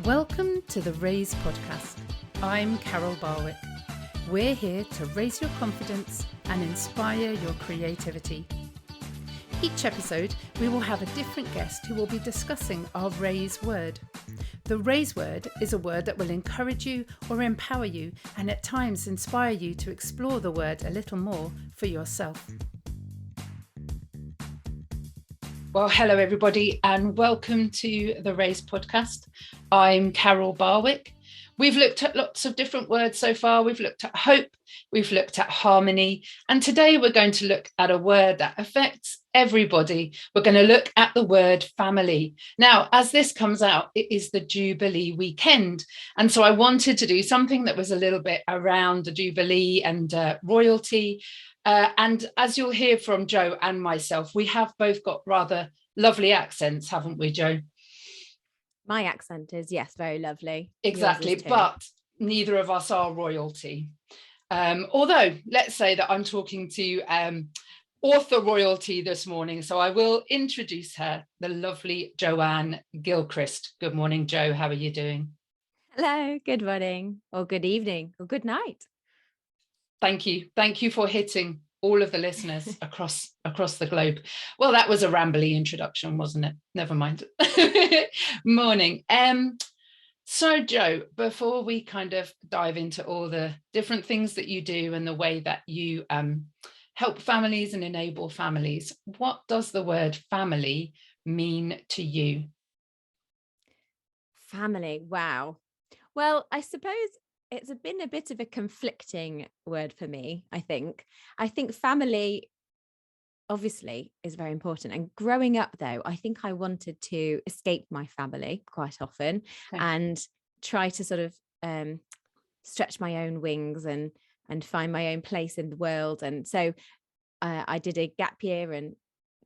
Welcome to the Raise podcast. I'm Carol Barwick. We're here to raise your confidence and inspire your creativity. Each episode, we will have a different guest who will be discussing our Raise word. The Raise word is a word that will encourage you or empower you and at times inspire you to explore the word a little more for yourself. Well, hello everybody and welcome to the Raise podcast. I'm Carol Barwick. We've looked at lots of different words so far. We've looked at hope, we've looked at harmony, and today we're going to look at a word that affects everybody. We're going to look at the word family. Now, as this comes out, it is the Jubilee weekend. And so I wanted to do something that was a little bit around the Jubilee and royalty. And as you'll hear from Jo and myself, we have both got rather lovely accents, haven't we, Jo? My accent is, yes, very lovely. Exactly, but neither of us are royalty. Although, let's say that I'm talking to author royalty this morning, so I will introduce her, the lovely Joanne Gilchrist. Good morning, Jo. How are you doing? Hello, good morning, or good evening, or good night. Thank you. Thank you for hitting all of the listeners across the globe. Well, that was a rambly introduction, wasn't it? Never mind. Morning. So Jo, before we kind of dive into all the different things that you do and the way that you help families and enable families, what does the word family mean to you? Family, wow. Well, I suppose it's been a bit of a conflicting word for me, I think. I think family obviously is very important. And growing up, though, I think I wanted to escape my family quite often and try to sort of stretch my own wings and find my own place in the world. And so I did a gap year and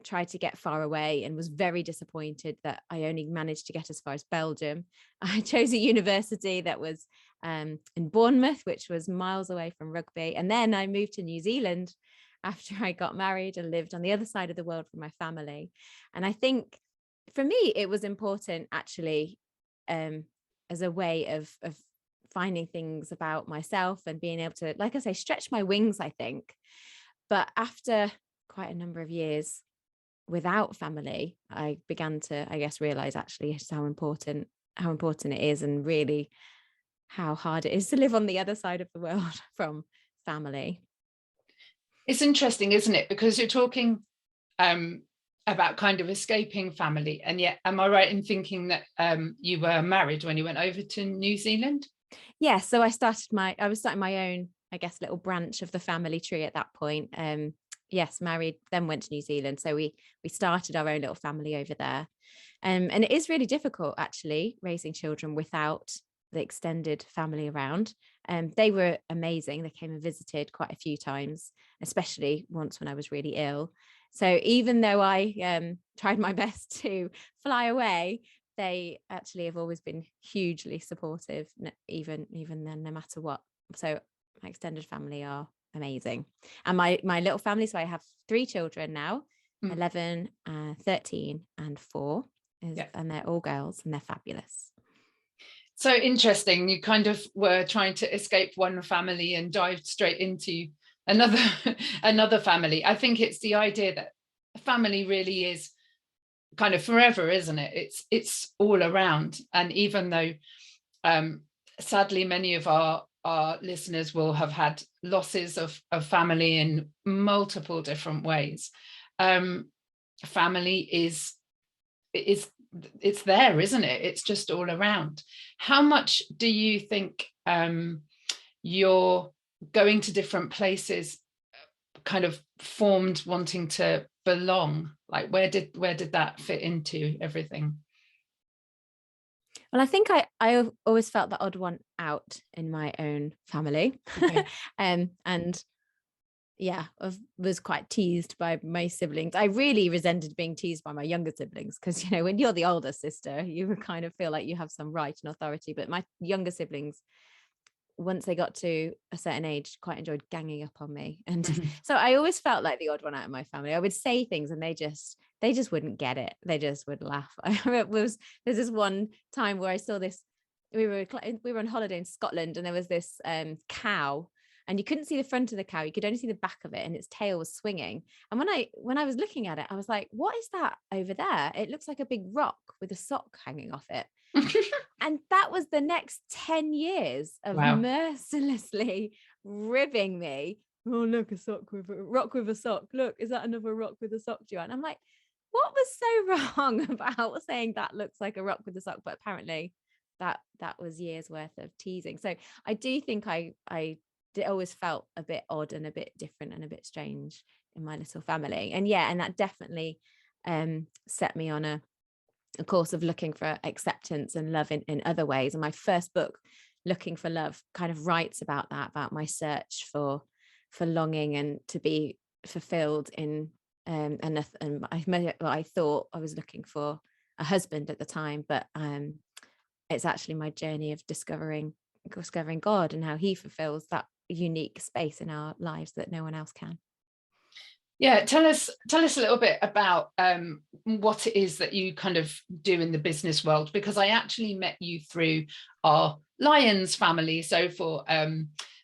tried to get far away and was very disappointed that I only managed to get as far as Belgium. I chose a university that was in Bournemouth, which was miles away from rugby. And then I moved to New Zealand after I got married and lived on the other side of the world from my family. And I think for me, it was important actually as a way of finding things about myself and being able to, like I say, stretch my wings, I think. But after quite a number of years without family, I began to, I guess, realize actually just how important it is and really how hard it is to live on the other side of the world from family. It's interesting, isn't it? Because you're talking about kind of escaping family. And yet, am I right in thinking that you were married when you went over to New Zealand? Yeah, so I was starting my own, I guess, little branch of the family tree at that point. Yes, married, then went to New Zealand. So we started our own little family over there. And it is really difficult, actually, raising children without the extended family around. They were amazing. They came and visited quite a few times, especially once when I was really ill. So even though I tried my best to fly away, they actually have always been hugely supportive, even then, no matter what. So my extended family are amazing. And my little family, so I have 3 children now, 11, 13 and 4, and they're all girls and they're fabulous. So interesting. You kind of were trying to escape one family and dived straight into another family. I think it's the idea that family really is kind of forever, isn't it? It's all around. And even though sadly many of our listeners will have had losses of family in multiple different ways, family is it's there, isn't it? It's just all around. How much do you think you're going to different places kind of formed wanting to belong? Like where did that fit into everything? Well, I think I always felt the odd one out in my own family. Okay. And yeah, I was quite teased by my siblings. I really resented being teased by my younger siblings because, you know, when you're the older sister, you kind of feel like you have some right and authority. But my younger siblings, once they got to a certain age, quite enjoyed ganging up on me. And so I always felt like the odd one out of my family. I would say things and they just wouldn't get it. They just would laugh. There's this one time where I saw this we were on holiday in Scotland, and there was this cow, and you couldn't see the front of the cow, you could only see the back of it, and its tail was swinging. And when I was looking at it, I was like, what is that over there? It looks like a big rock with a sock hanging off it. And that was the next 10 years of Wow. mercilessly ribbing me. Oh, look, a rock with a sock. Look, is that another rock with a sock, Joanne? I'm like, what was so wrong about saying that looks like a rock with a sock? But apparently that was years worth of teasing. So I do think I always felt a bit odd and a bit different and a bit strange in my little family. And that definitely set me on a course of looking for acceptance and love in other ways. And my first book, Looking for Love, kind of writes about that, about my search for longing and to be fulfilled in and I thought I was looking for a husband at the time, but it's actually my journey of discovering God and how he fulfills that unique space in our lives that no one else can. Yeah, tell us a little bit about what it is that you kind of do in the business world, because I actually met you through our Lions family. So for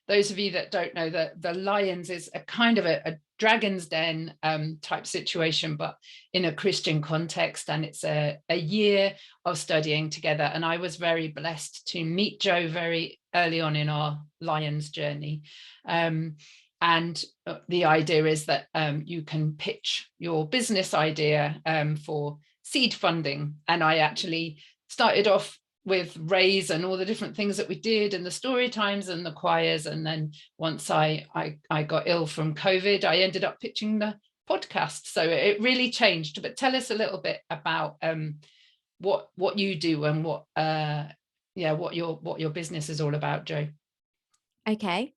those of you that don't know, the Lions is a kind of a Dragon's Den type situation, but in a Christian context, and it's a year of studying together. And I was very blessed to meet Jo very early on in our Lions journey. And the idea is that you can pitch your business idea for seed funding. And I actually started off with Raise and all the different things that we did and the story times and the choirs. And then once I got ill from COVID, I ended up pitching the podcast. So it really changed. But tell us a little bit about what you do and what your business is all about, Jo. Okay.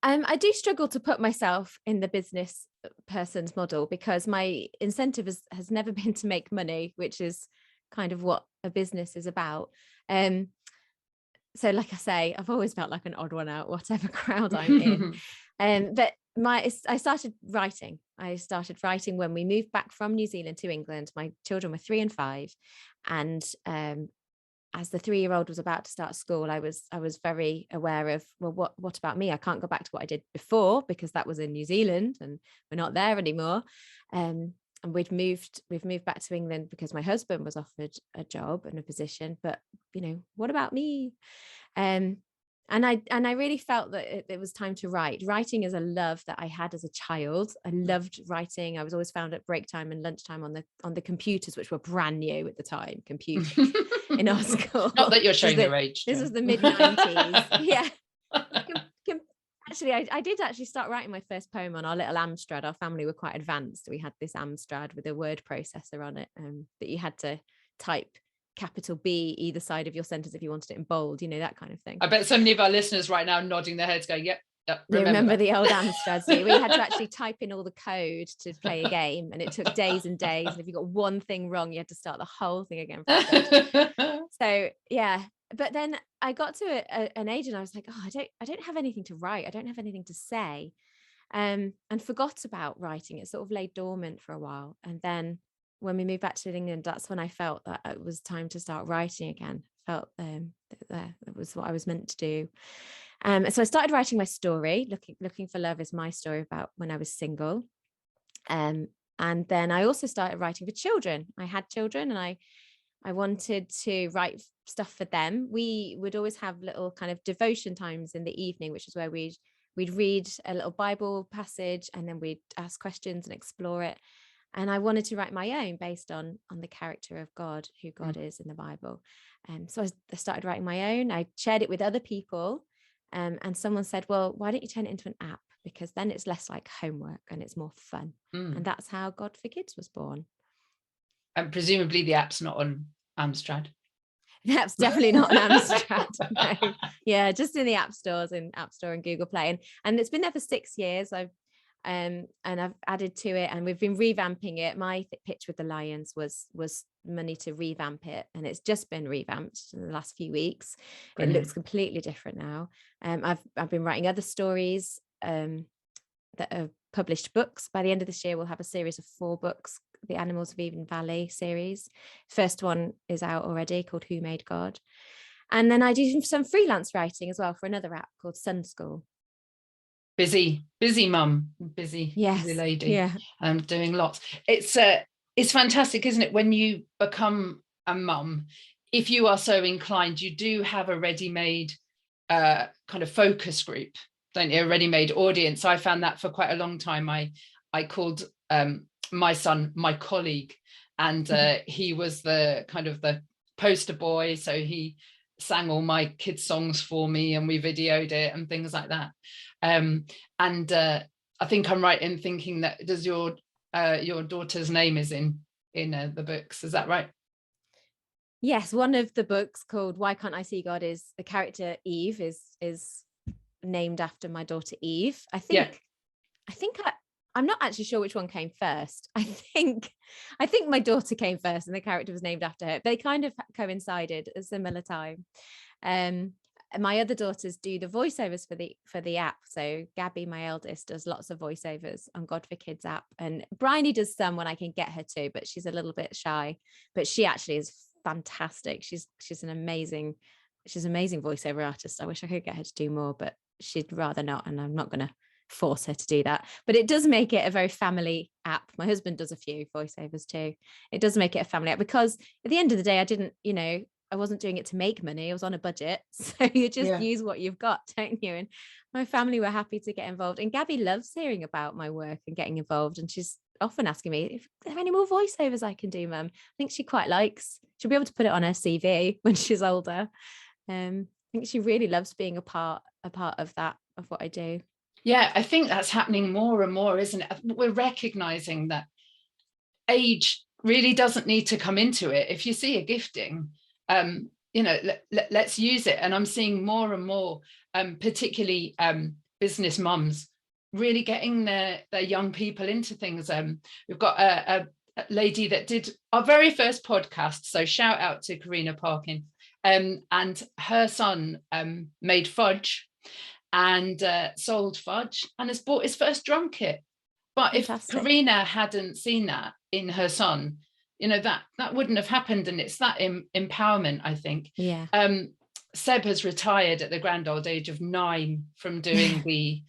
I do struggle to put myself in the business person's model because my incentive has never been to make money, which is kind of what a business is about. So like I say, I've always felt like an odd one out, whatever crowd I'm in. But I started writing. I started writing when we moved back from New Zealand to England. My children were 3 and 5. And as the 3-year-old was about to start school, I was very aware of, well, what about me? I can't go back to what I did before because that was in New Zealand and we're not there anymore. And we've moved back to England because my husband was offered a job and a position, but what about me? And I really felt that it was time to write. Writing is a love that I had as a child. I loved writing. I was always found at break time and lunchtime on the computers, which were brand new at the time, computers in our school. Not that you're showing your age. This was the mid-90s. Yeah. Actually, I did actually start writing my first poem on our little Amstrad. Our family were quite advanced. We had this Amstrad with a word processor on it that you had to type capital B either side of your sentence if you wanted it in bold, that kind of thing. I bet so many of our listeners right now nodding their heads going, yep. They remember the old Amstrads. We had to actually type in all the code to play a game, and it took days and days. And if you got one thing wrong, you had to start the whole thing again. So yeah, but then I got to an age and I was like, I don't have anything to write. I don't have anything to say, and forgot about writing. It sort of lay dormant for a while. And then when we moved back to England, that's when I felt that it was time to start writing again. Felt that was what I was meant to do. So I started writing my story. Looking for Love is my story about when I was single. And then I also started writing for children. I had children and I wanted to write stuff for them. We would always have little kind of devotion times in the evening, which is where we'd read a little Bible passage and then we'd ask questions and explore it. And I wanted to write my own based on the character of God, who God is in the Bible. So I started writing my own. I shared it with other people. And someone said, well, why don't you turn it into an app? Because then it's less like homework and it's more fun. And that's how God for Kids was born. And presumably the app's not on Amstrad. The app's definitely not on Amstrad. No. Yeah, just in the app stores, in App Store and Google Play. And it's been there for 6 years. And I've added to it and we've been revamping it. My pitch with the Lions was money to revamp it, and it's just been revamped in the last few weeks. Brilliant. It looks completely different now. I've been writing other stories that are published books. By the end of this year, we'll have a series of 4 books, the Animals of Eden Valley series. First one is out already, called Who Made God? And then I do some freelance writing as well for another app called Sun School. Busy mum, busy lady. Yeah. Doing lots. It's fantastic, isn't it, when you become a mum, if you are so inclined, you do have a ready-made kind of focus group, don't you? A ready-made audience. I found that for quite a long time. I called my son my colleague, and he was the kind of the poster boy, so he sang all my kids' songs for me, and we videoed it and things like that. I think I'm right in thinking that does your daughter's name is in the books, is that right? Yes, one of the books called Why Can't I See God is the character Eve is named after my daughter Eve. I'm not actually sure which one came first. I think my daughter came first and the character was named after her. They kind of coincided at a similar time. My other daughters do the voiceovers for the app. So Gabby, my eldest, does lots of voiceovers on God for Kids app, and Bryony does some when I can get her to, but she's a little bit shy. But she actually is fantastic. She's an amazing voiceover artist. I wish I could get her to do more, but she'd rather not, and I'm not going to force her to do that. But it does make it a very family app. My husband does a few voiceovers too. It does make it a family app, because at the end of the day, I wasn't doing it to make money. I was on a budget. So you just use what you've got, don't you? And my family were happy to get involved. And Gabby loves hearing about my work and getting involved. And she's often asking me, if there are any more voiceovers I can do, Mum. I think she quite likes, she'll be able to put it on her CV when she's older. I think she really loves being a part of that, of what I do. Yeah, I think that's happening more and more, isn't it? We're recognizing that age really doesn't need to come into it. If you see a gifting, let's use it. And I'm seeing more and more, particularly business mums, really getting their young people into things. We've got a lady that did our very first podcast, so shout out to Karina Parkin, and her son made fudge and sold fudge and has bought his first drum kit. But Fantastic. If Karina hadn't seen that in her son, that wouldn't have happened. And it's that empowerment, I think. Yeah. Seb has retired at the grand old age of 9 from doing the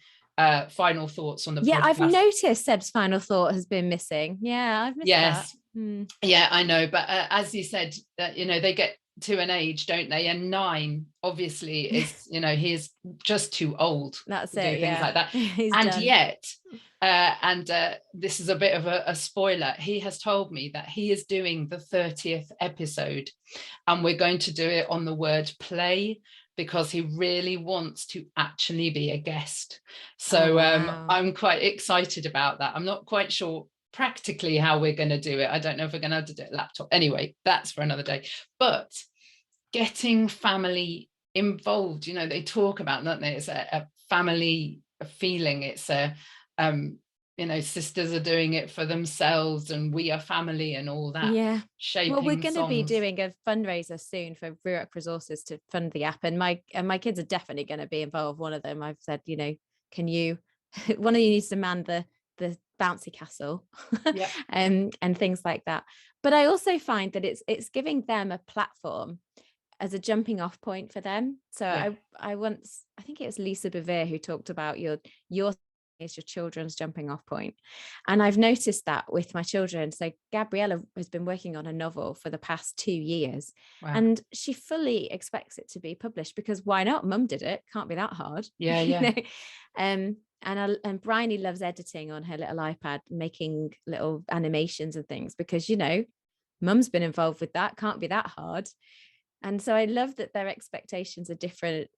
final thoughts on the podcast. I've noticed Seb's final thought has been missing. Yeah, I've missed that. Yeah, I know. But as you said, they get to an age, don't they? And 9 obviously is, he is just too old. That's to it. do things like that. He's and done. Yet, this is a bit of a spoiler. He has told me that he is doing the 30th episode, and we're going to do it on the word play, because he really wants to actually be a guest. So wow. I'm quite excited about that. I'm not quite sure practically how we're going to do it. I don't know if we're going to have to do it laptop. Anyway, that's for another day. But getting family involved, they talk about, don't they? It's a family feeling. It's sisters are doing it for themselves, and we are family, and all that. Yeah. Shaping well, we're going to be songs. doing a fundraiser soon for Ruach Resources to fund the app, and my kids are definitely going to be involved. One of them, I've said, can you? One of you needs to man the bouncy castle, yeah. and things like that. But I also find that it's giving them a platform as a jumping off point for them. So yeah. I think it was Lisa Bevere who talked about your is your children's jumping off point. And I've noticed that with my children. So Gabriella has been working on a novel for the past 2 years. Wow. And she fully expects it to be published, because why not? Mum did it. Can't be that hard. Yeah. And Bryony loves editing on her little iPad, making little animations and things, because, Mum's been involved with that. Can't be that hard. And so I love that their expectations are different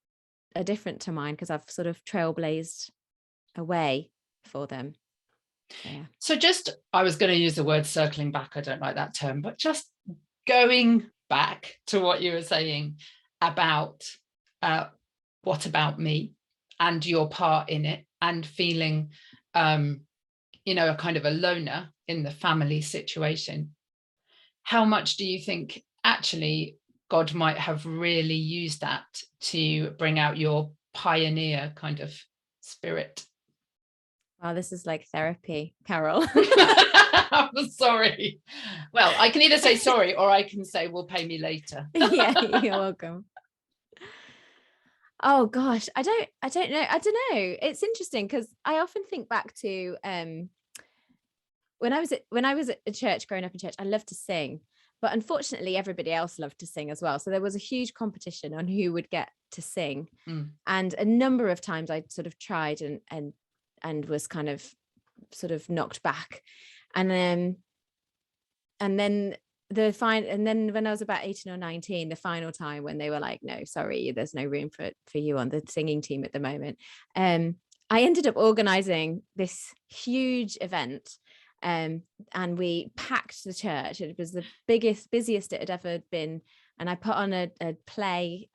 to mine, because I've sort of trailblazed a way for them. Yeah. So I was going to use the word circling back. I don't like that term, but just going back to what you were saying about what about me and your part in it, and feeling, a kind of a loner in the family situation. How much do you think actually God might have really used that to bring out your pioneer kind of spirit? Wow, this is like therapy, Carol. I'm sorry. Well, I can either say sorry, or I can say, well, pay me later. Yeah, you're welcome. Oh gosh, I don't know. I don't know. It's interesting because I often think back to when I was at church, growing up in church. I loved to sing, but unfortunately everybody else loved to sing as well. So there was a huge competition on who would get to sing. And a number of times I sort of tried and was kind of sort of knocked back. And then and then when I was about 18 or 19, the final time when they were like, no, sorry, there's no room for you on the singing team at the moment. I ended up organizing this huge event. And we packed the church. It was the busiest it had ever been. And I put on a play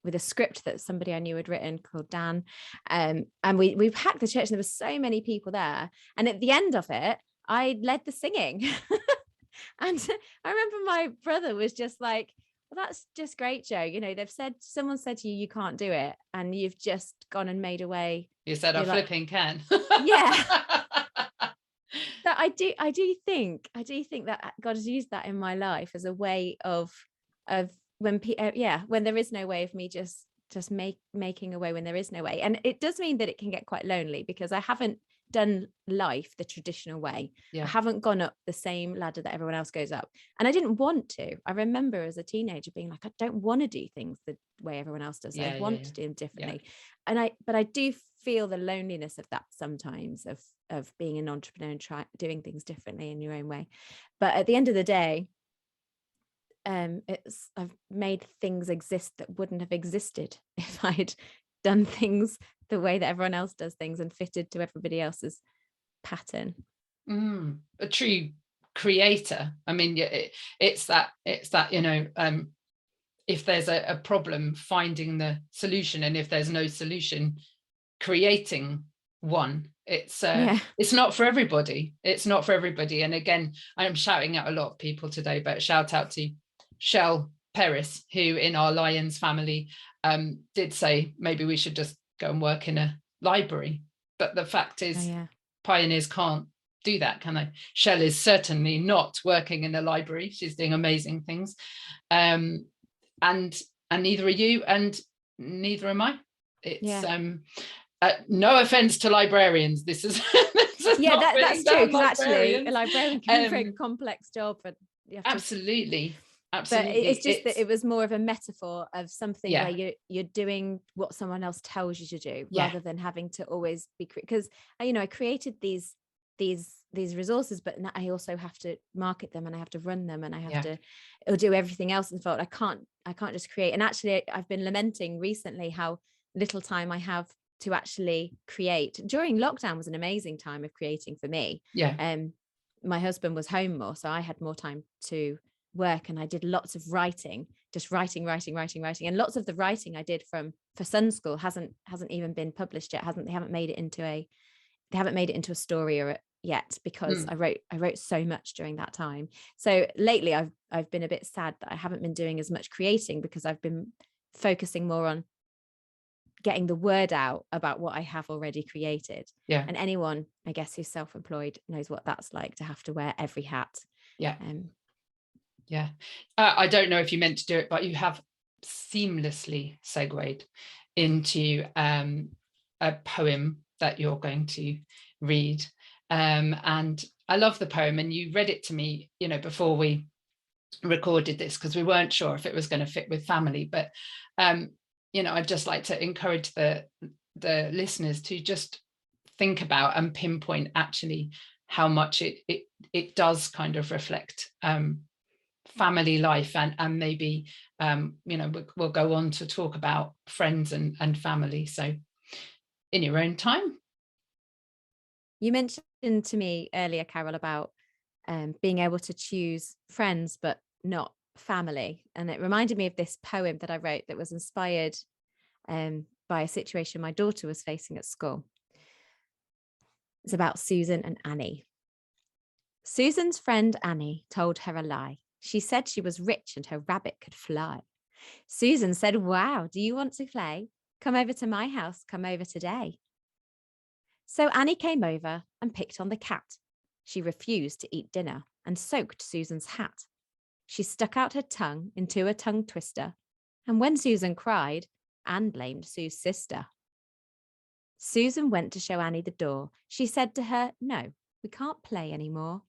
with a script that somebody I knew had written called Dan. And we packed the church, and there were so many people there. And at the end of it, I led the singing. And I remember my brother was just like, well, that's just great, Jo. You know, someone said to you, you can't do it. And you've just gone and made a way. You said, I flipping can. Yeah. So I do think that God has used that in my life as a way of when when there is no way of me just making a way when there is no way. And it does mean that it can get quite lonely, because I haven't done life the traditional way. I haven't gone up the same ladder that everyone else goes up, and I didn't want to. I remember as a teenager being like, I don't want to do things the way everyone else does. I want to do them differently. But I do feel the loneliness of that sometimes, of being an entrepreneur and doing things differently in your own way. But at the end of the day, I've made things exist that wouldn't have existed if I'd done things the way that everyone else does things and fitted to everybody else's pattern. A true creator. I mean, it's that, you know, if there's a problem, finding the solution, and if there's no solution, creating one. It's not for everybody. It's not for everybody. And again, I'm shouting out a lot of people today, but shout out to Shell Peris, who in our Lions family did say maybe we should just go and work in a library. But the fact is, pioneers can't do that, can they? Shell is certainly not working in a library. She's doing amazing things. And neither are you, and neither am I. It's no offense to librarians. This is that's true, because actually a librarian can be a very complex job. But absolutely. But it's just that it was more of a metaphor of something where you're doing what someone else tells you to do, rather than having to always be, because I created these resources, but I also have to market them, and I have to run them, and I have to do everything else involved. I can't just create. And actually I've been lamenting recently how little time I have to actually create. During lockdown was an amazing time of creating for me. My husband was home more, so I had more time to work, and I did lots of writing, just writing, and lots of the writing I did for Sun School hasn't even been published yet. They haven't made it into a story yet, because I wrote so much during that time. So lately I've been a bit sad that I haven't been doing as much creating, because I've been focusing more on getting the word out about what I have already created. And anyone, I guess, who's self-employed knows what that's like, to have to wear every hat. I don't know if you meant to do it, but you have seamlessly segued into a poem that you're going to read. And I love the poem, and you read it to me, before we recorded this, because we weren't sure if it was going to fit with family. But I'd just like to encourage the listeners to just think about and pinpoint actually how much it does kind of reflect family life, and maybe we'll go on to talk about friends and family. So in your own time. You mentioned to me earlier, Carol, about being able to choose friends but not family, and it reminded me of this poem that I wrote that was inspired by a situation my daughter was facing at school. It's about Susan and Annie. Susan's friend Annie told her a lie. She said she was rich and her rabbit could fly. Susan said, "Wow, do you want to play? Come over to my house, come over today." So Annie came over and picked on the cat. She refused to eat dinner and soaked Susan's hat. She stuck out her tongue into a tongue twister, and when Susan cried, and blamed Sue's sister. Susan went to show Annie the door. She said to her, "No, we can't play anymore."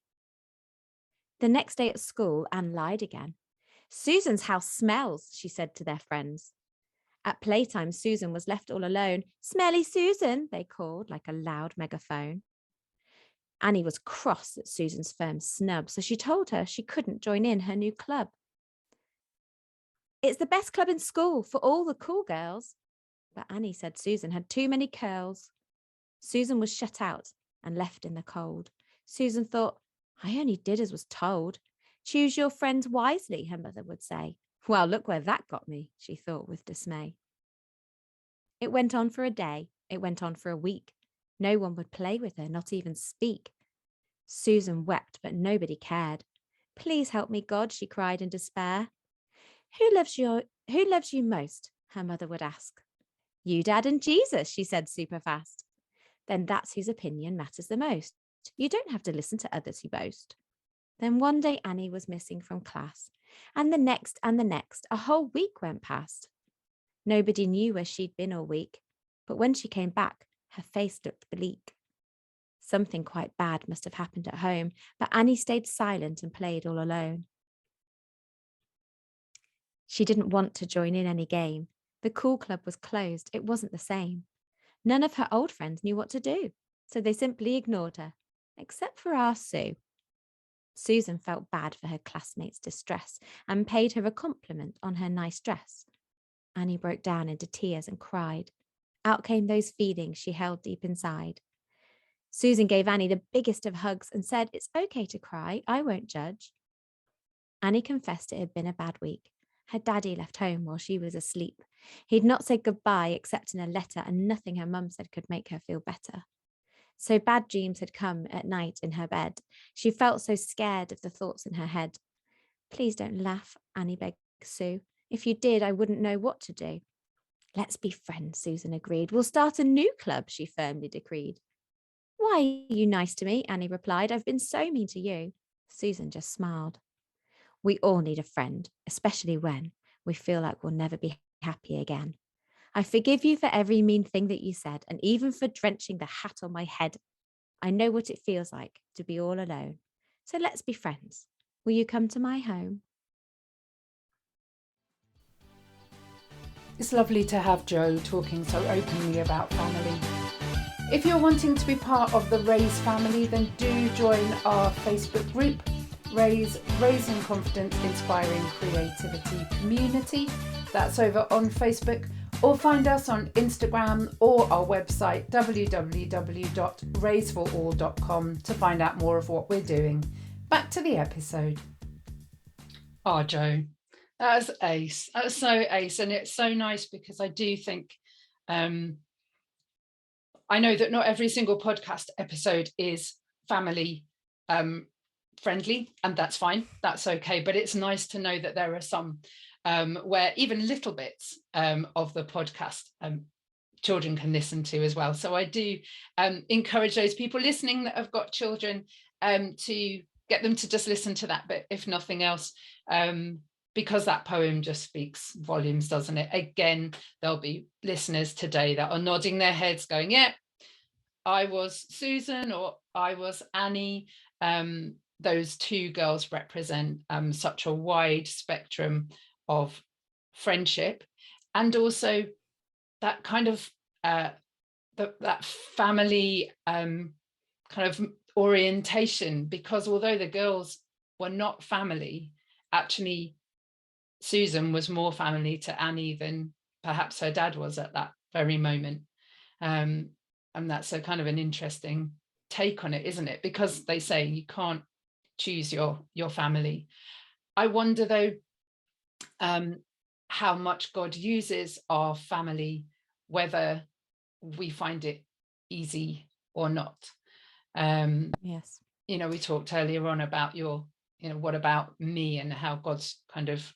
The next day at school, Anne lied again. "Susan's house smells," she said to their friends. At playtime, Susan was left all alone. "Smelly Susan," they called like a loud megaphone. Annie was cross at Susan's firm snub, so she told her she couldn't join in her new club. "It's the best club in school for all the cool girls." But Annie said Susan had too many curls. Susan was shut out and left in the cold. Susan thought, "I only did as was told. Choose your friends wisely," her mother would say. Well, look where that got me, she thought with dismay. It went on for a day. It went on for a week. No one would play with her, not even speak. Susan wept, but nobody cared. "Please help me, God," she cried in despair. Who loves you most?" her mother would ask. "You, Dad, and Jesus," she said super fast. "Then that's whose opinion matters the most. You don't have to listen to others who boast." Then one day Annie was missing from class, and the next, a whole week went past. Nobody knew where she'd been all week, but when she came back, her face looked bleak. Something quite bad must have happened at home, but Annie stayed silent and played all alone. She didn't want to join in any game. The cool club was closed. It wasn't the same. None of her old friends knew what to do, so they simply ignored her, except for our Sue. Susan felt bad for her classmates' distress and paid her a compliment on her nice dress. Annie broke down into tears and cried. Out came those feelings she held deep inside. Susan gave Annie the biggest of hugs and said, "It's okay to cry. I won't judge." Annie confessed it had been a bad week. Her daddy left home while she was asleep. He'd not said goodbye except in a letter, and nothing her mum said could make her feel better. So bad dreams had come at night in her bed. She felt so scared of the thoughts in her head. "Please don't laugh," Annie begged Sue. "If you did, I wouldn't know what to do." "Let's be friends," Susan agreed. "We'll start a new club," she firmly decreed. "Why are you nice to me?" Annie replied. "I've been so mean to you." Susan just smiled. "We all need a friend, especially when we feel like we'll never be happy again. I forgive you for every mean thing that you said, and even for drenching the hat on my head. I know what it feels like to be all alone. So let's be friends. Will you come to my home?" It's lovely to have Jo talking so openly about family. If you're wanting to be part of the Raise family, then do join our Facebook group, Raising Confidence, Inspiring Creativity Community. That's over on Facebook, or find us on Instagram or our website www.raiseforall.com to find out more of what we're doing. Back to the episode. Oh, Jo, that was ace. That was so ace, and it's so nice because I do think I know that not every single podcast episode is family friendly, and that's fine. That's okay. But it's nice to know that there are some where even little bits of the podcast children can listen to as well. So I do encourage those people listening that have got children to get them to just listen to that bit, if nothing else, because that poem just speaks volumes, doesn't it? Again, there'll be listeners today that are nodding their heads going, "Yeah, I was Susan," or "I was Annie." Those two girls represent such a wide spectrum of friendship, and also that kind of that family kind of orientation, because although the girls were not family, actually Susan was more family to Annie than perhaps her dad was at that very moment. And that's a kind of an interesting take on it, isn't it? Because they say you can't choose your family. I wonder though how much God uses our family, whether we find it easy or not. Yes. You know, we talked earlier on about what about me, and how God's kind of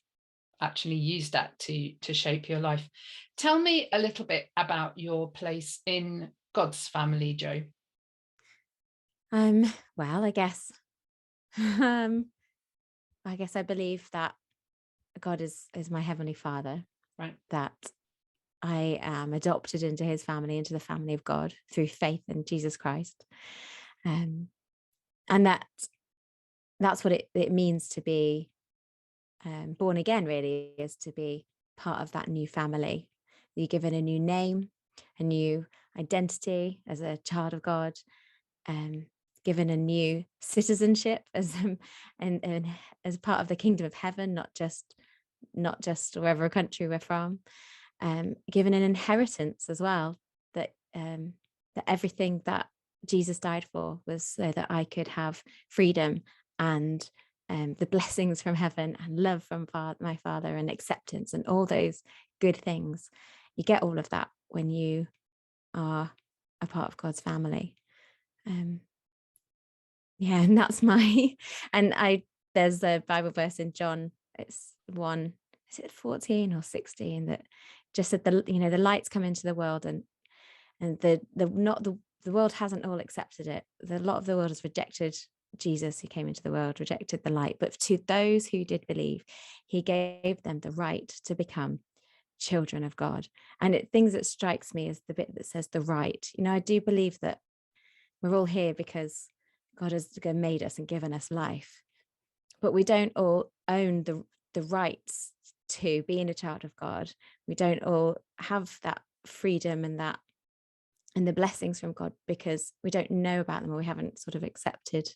actually used that to shape your life. Tell me a little bit about your place in God's family, Jo. Well, I guess I believe that God is my heavenly Father. Right. That I am adopted into his family, into the family of God through faith in Jesus Christ. And that's what it means to be born again, really, is to be part of that new family. You're given a new name, a new identity as a child of God, given a new citizenship as and as part of the kingdom of heaven, not just wherever country we're from, given an inheritance as well, that that everything that Jesus died for was so that I could have freedom and the blessings from heaven and love from my Father and acceptance and all those good things. You get all of that when you are a part of God's family. Yeah, and that's there's a Bible verse in John, it's 1, is it 14 or 16, that just said the lights come into the world, and the world hasn't all accepted it. A lot of the world has rejected Jesus who came into the world, rejected the light, but to those who did believe, he gave them the right to become children of God. And things that strikes me is the bit that says the right. I do believe that we're all here because God has made us and given us life, but we don't all own the rights to being a child of God. We don't all have that freedom and the blessings from God because we don't know about them, or we haven't sort of accepted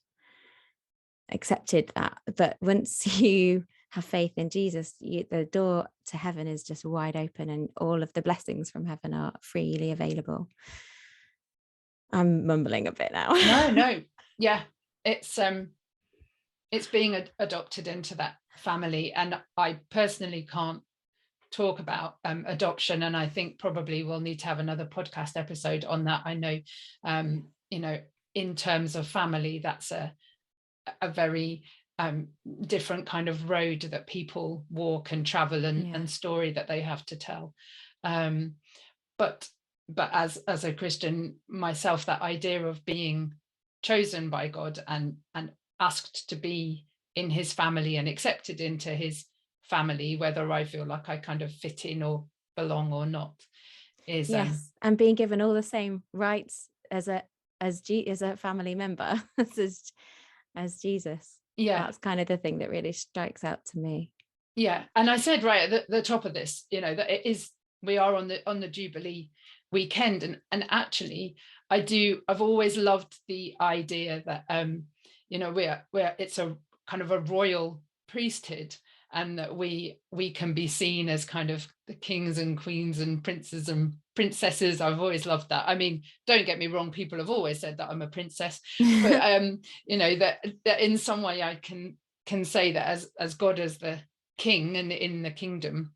that. But once you have faith in Jesus, the door to heaven is just wide open, and all of the blessings from heaven are freely available. I'm mumbling a bit now. No. Yeah, it's being adopted into that family, and I personally can't talk about adoption, and I think probably we'll need to have another podcast episode on that. I know in terms of family, that's a very different kind of road that people walk and travel, and story that they have to tell. But as a Christian myself, that idea of being chosen by God and asked to be in his family and accepted into his family, whether I feel like I kind of fit in or belong or not, is and being given all the same rights as a family member as Jesus. That's kind of the thing that really strikes out to me. And I said right at the top of this, that we are on the Jubilee weekend, and actually I've always loved the idea that we're it's a kind of a royal priesthood, and that we can be seen as kind of the kings and queens and princes and princesses. I've always loved that. I mean, don't get me wrong, people have always said that I'm a princess, but that in some way I can say that as God as the king and in the kingdom,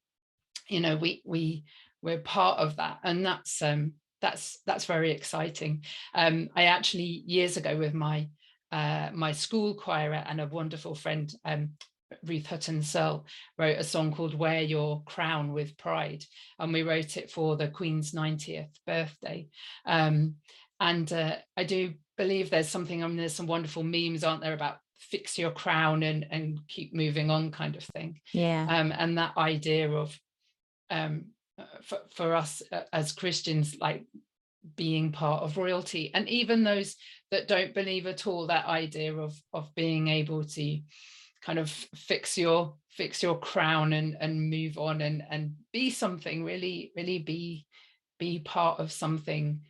we're part of that, and that's very exciting. I actually, years ago, with my school choir and a wonderful friend, Ruth Hutton Searle, wrote a song called Wear Your Crown with Pride, and we wrote it for the Queen's 90th birthday. And I do believe there's something, there's some wonderful memes, aren't there, about fix your crown and keep moving on kind of thing. And that idea of for us as Christians, like being part of royalty, and even those that don't believe at all, that idea of being able to kind of fix your crown and move on and be something, really be part of something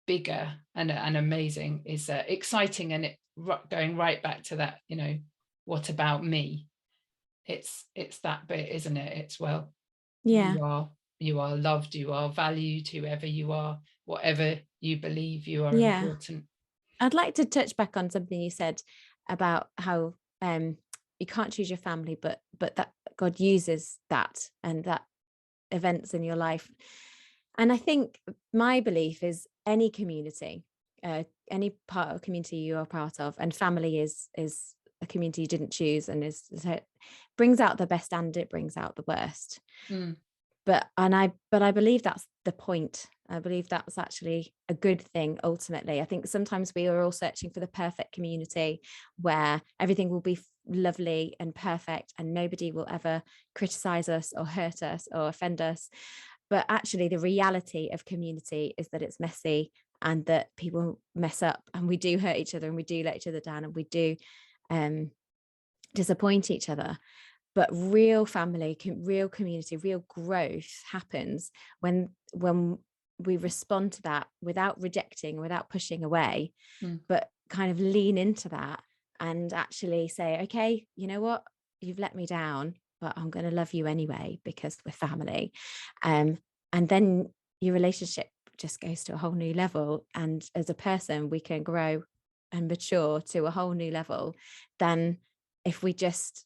bigger and amazing, is exciting. And it going right back to that, what about me? It's that bit, isn't it? It's you are loved, you are valued, whoever you are, whatever you believe, you are important. I'd like to touch back on something you said about how you can't choose your family, but that God uses that, and that events in your life. And I think my belief is any community, any part of community you are part of, and family is a community you didn't choose, and it brings out the best and it brings out the worst. But I believe that's the point. I believe that's actually a good thing ultimately. I think sometimes we are all searching for the perfect community where everything will be lovely and perfect and nobody will ever criticize us or hurt us or offend us. But actually the reality of community is that it's messy, and that people mess up, and we do hurt each other, and we do let each other down, and we do disappoint each other. But real family, real community, real growth happens when we respond to that without rejecting, without pushing away, but kind of lean into that and actually say, okay, you know what, you've let me down, but I'm going to love you anyway because we're family. And then your relationship just goes to a whole new level. And as a person, we can grow and mature to a whole new level than if we just,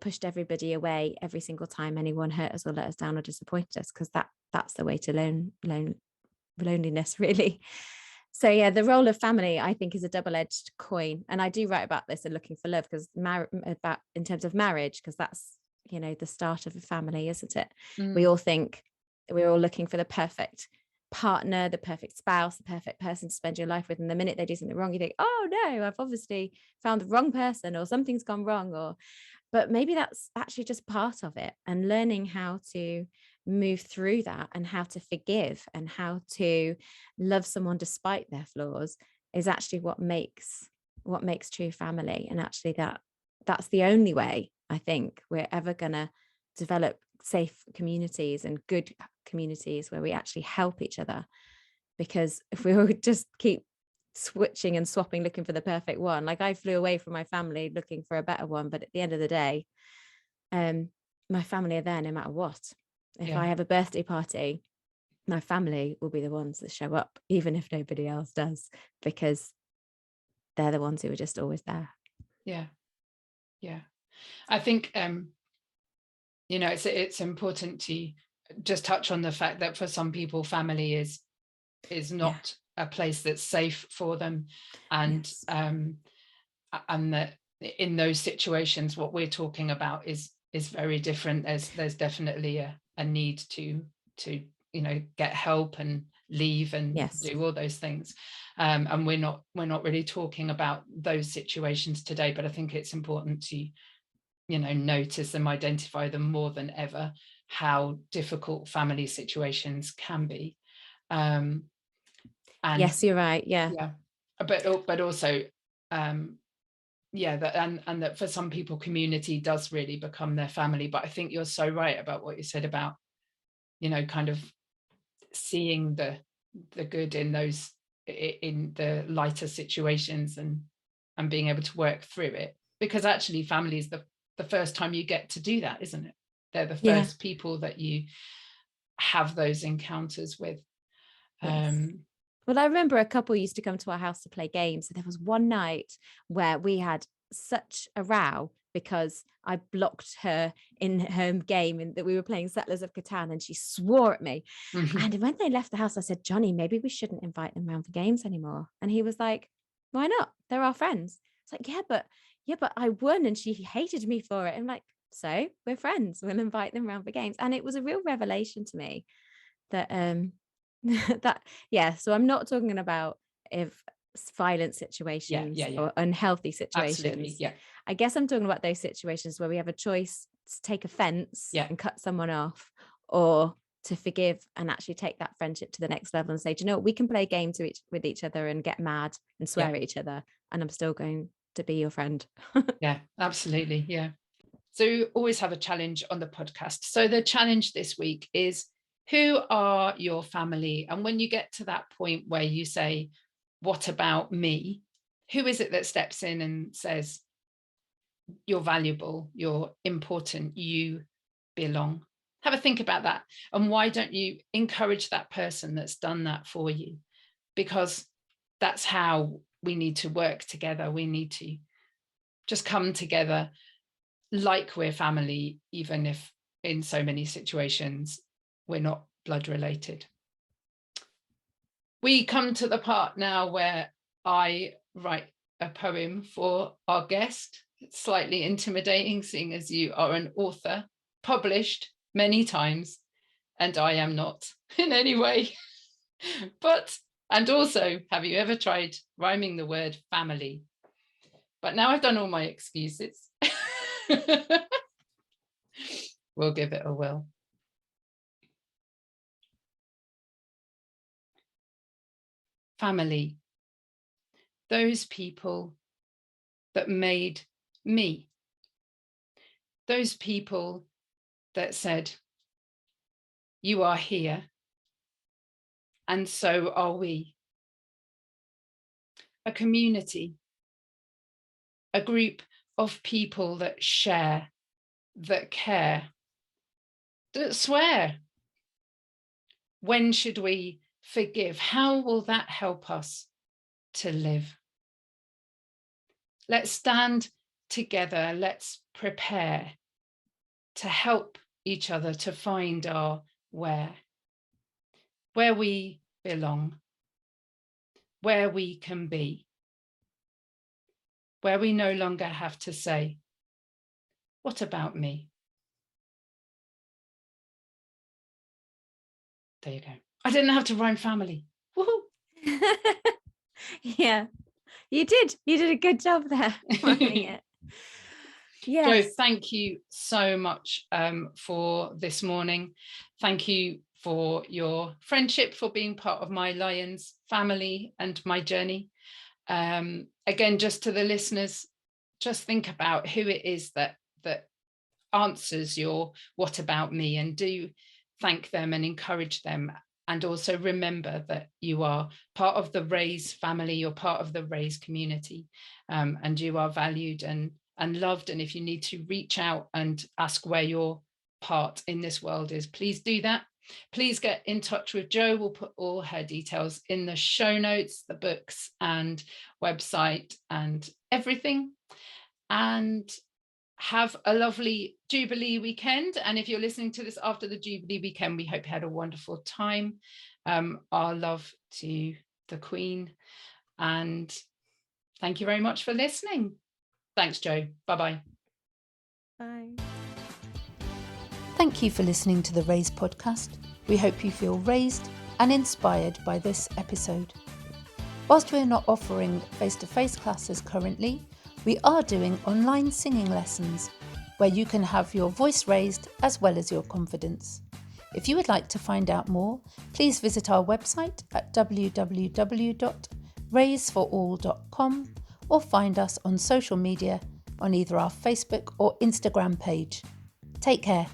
pushed everybody away every single time anyone hurt us or let us down or disappointed us, because that's the way to loneliness, really. So yeah, the role of family, I think, is a double-edged coin. And I do write about this in Looking for Love, because about in terms of marriage, because that's, the start of a family, isn't it? We all think we're all looking for the perfect partner, the perfect spouse, the perfect person to spend your life with. And the minute they do something wrong, you think, oh no, I've obviously found the wrong person, or something's gone wrong. But maybe that's actually just part of it, and learning how to move through that, and how to forgive, and how to love someone despite their flaws, is actually what makes true family. And actually that's the only way I think we're ever going to develop safe communities and good communities where we actually help each other. Because if we would just keep switching and swapping, looking for the perfect one, like I flew away from my family looking for a better one, but at the end of the day, my family are there no matter what. If I have a birthday party, my family will be the ones that show up, even if nobody else does, because they're the ones who are just always there. Yeah I think it's important to just touch on the fact that for some people, family is not a place that's safe for them, and and that in those situations what we're talking about is very different. There's definitely a need to get help and leave and do all those things, and we're not really talking about those situations today, but I think it's important to notice them, identify them more than ever, how difficult family situations can be. And yes, you're right. But also that for some people, community does really become their family. But I think you're so right about what you said about kind of seeing the good in those, in the lighter situations, and being able to work through it, because actually family is the first time you get to do that, isn't it? They're the first people that you have those encounters with. Well, I remember a couple used to come to our house to play games, and there was one night where we had such a row because I blocked her in her game, and that we were playing Settlers of Catan, and she swore at me. And when they left the house, I said, Johnny, maybe we shouldn't invite them around for games anymore. And he was like, why not? They're our friends. It's like, yeah, but I won and she hated me for it. I'm like, so we're friends. We'll invite them around for games. And it was a real revelation to me that so I'm not talking about if violent situations or unhealthy situations. Absolutely, I guess I'm talking about those situations where we have a choice to take offense and cut someone off, or to forgive and actually take that friendship to the next level and say, do you know what, we can play games with each other and get mad and swear at each other, and I'm still going to be your friend. Absolutely. So we always have a challenge on the podcast. So the challenge this week is, who are your family? And when you get to that point where you say, what about me? Who is it that steps in and says, you're valuable, you're important, you belong? Have a think about that. And why don't you encourage that person that's done that for you? Because that's how we need to work together. We need to just come together like we're family, even if in so many situations we're not blood related. We come to the part now where I write a poem for our guest. It's slightly intimidating, seeing as you are an author, published many times, and I am not in any way. And also, have you ever tried rhyming the word family? But now I've done all my excuses. We'll give it a whirl. family, those people that made me, those people that said, you are here, and so are we. A community, a group of people that share, that care, that swear. When should we forgive? How will that help us to live? Let's stand together. Let's prepare to help each other to find our where we belong, where we can be, where we no longer have to say, what about me? There you go. I didn't have to rhyme family. Woohoo! Yeah, you did a good job there rhyming it. Yes. Jo, thank you so much for this morning. Thank you for your friendship, for being part of my Lions family and my journey. Again, just to the listeners, just think about who it is that answers your what about me, and do thank them and encourage them. And also remember that you are part of the Raise family, you're part of the Raise community, and you are valued and loved. And if you need to reach out and ask where your part in this world is, please do that. Please get in touch with Jo. We'll put all her details in the show notes, the books and website and everything. And have a lovely Jubilee weekend. And if you're listening to this after the Jubilee weekend, we hope you had a wonderful time. Our love to the Queen. And thank you very much for listening. Thanks, Jo. Bye-bye. Bye. Thank you for listening to the Raise podcast. We hope you feel raised and inspired by this episode. Whilst we're not offering face-to-face classes currently, we are doing online singing lessons where you can have your voice raised as well as your confidence. If you would like to find out more, please visit our website at www.raiseforall.com or find us on social media on either our Facebook or Instagram page. Take care.